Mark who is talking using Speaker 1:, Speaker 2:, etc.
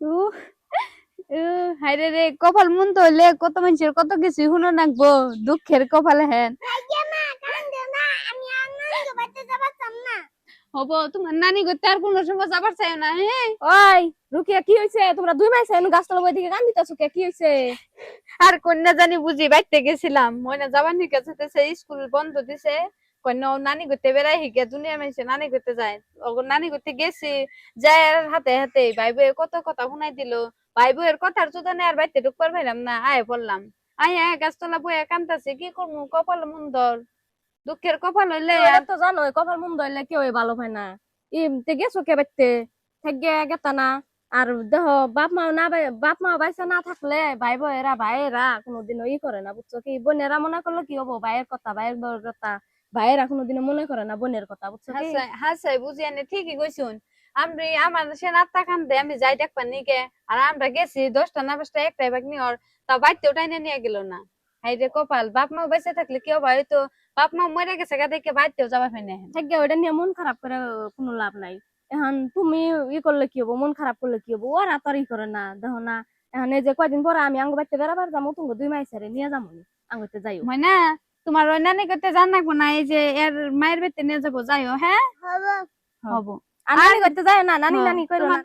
Speaker 1: উহ, হায়রে রে কপাল মন তো হইলে কত মানুষের কত কিছু শুনো নাকবো দুঃখের কপাল হেন হবো তোমার নানি করতে আর কোনো সময় যাবার চাই না হ্যাঁ
Speaker 2: ওই রুকিয়া কি হইছে তোমরা দুই মাইছে আমি গাছতলা বই দিকে কান দিতেছো কে কি হইছে
Speaker 1: আর কন্যা জানি বুঝি বাইতে গেছিলাম ময়না যাবার নিকে যেতেছে স্কুল বন্ধ দিছে কন্যা ও নানি করতে বেড়াই হিকে দুনিয়া মাইছে নানি করতে যায় ওগো নানি করতে গেছি যায় আর হাতে হাতে ভাই বউয়ের কত কথা শুনাই দিল ভাই বউয়ের কথার জন্য আর বাইতে ঢুকবার পাইলাম না আয় পড়লাম আয় গাছতলা বইয়া কান্দাছে কি করবো কপাল মন্দর দুঃখের কপাল হইলে
Speaker 2: ওইটা
Speaker 1: আর
Speaker 2: তো জানো কপাল মন্দ হইলে কেউ ভালো পায় না তে গেছো কে বাইতে থেকে গেতা না আর দেহ বাপ মা বাইসা না থাকলে ভাইয়েরা কোনোদিনও করে না বুঝছো কি বোনেরা মনে করলে কি হবো ভাইয়ের কথা ভাইয়ের বউর কথা ভাইয়েরা কোনোদিনও মনে করে না বোনের কথা বুঝছো কি
Speaker 1: হাসাই হাসাই বুঝি আনে ঠিকই কইছুন আমি আমার সে নাত্তা কান্দে আমি যাই দেখবার নিকে আর আমরা গেছি 10টা না 5টা একটাই বাগ নিয়র তা বাইতে টাইনে নিয়ে গেল না হাই রে কপাল বাপ মা বেঁচে থাকলে কেউ ভাই তো বাপ মা মরে গেছে গা দেখে বাইতেও যাবা হয় না
Speaker 2: থেকে ওইটা নিয়ে মন খারাপ করে কোনো লাভ নাই এখন তুমি করলে কি হবো মন খারাপ করলে কি হবো ওরা তো আর করে না দেখো না এখন এই যে কয়দিন পরে আমি আঙ্গ বাড়িতে বেড়াবার যাবো তুমি দুই মাইসারে নিয়ে যাবো আঙ্গতে যাইও
Speaker 1: হয় না তোমার ওই নানি করতে জান রাখবো না এই যে এর মায়ের বেতে নিয়ে যাবো যাইও হ্যাঁ
Speaker 2: হবো
Speaker 1: হবো
Speaker 2: আর নানি করতে যায় না নানি
Speaker 1: হ্যাঁ,
Speaker 2: নানি করো না